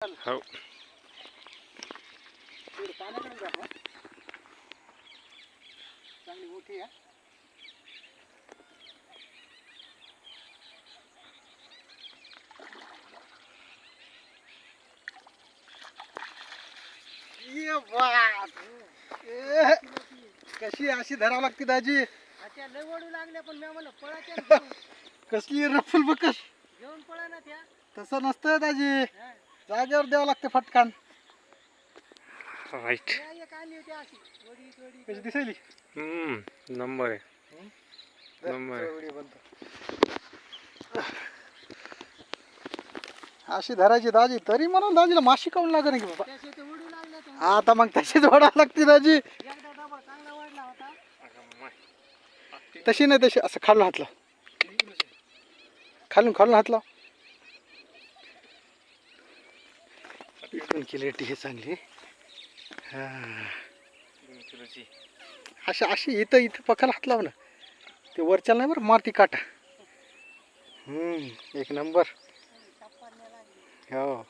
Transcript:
हो पाण्याकडे जा मग. चांगली मोठी आहे. ये बाप. कशी अशी धरावं लागते दाजी. त्या लय ओढू लागल्या पण मी म्हणलं पळाच्या कसली रफल बकस. घेऊन पळा ना त्या. तसं नसतं दाजी, जागेवर द्यावं लागते फटकान. राईट. एक आली होती अशी वडी वडी कशी दिसायली. नंबर आहे. नंबर आहे. व्हिडिओ बनतो. अशी धरायची दाजी, तरी म्हणून दाजीला माशी काऊन लागत नाही की बाबा. त्याशी ते ओढू लागल्या तर आता मग तशीच ओढावं लागते दाजी. एकदा डबा चांगला वाढला होता. तशी नाही, तशी असं खालून हात लाव. खालून खालून हात लाव. पण क्लिअरिटी हे चांगली. हा अशी अशी इथं इथं पकायला हात लाव ना. ते वरच्या नाही बरं मारती काटा. एक नंबर. हो.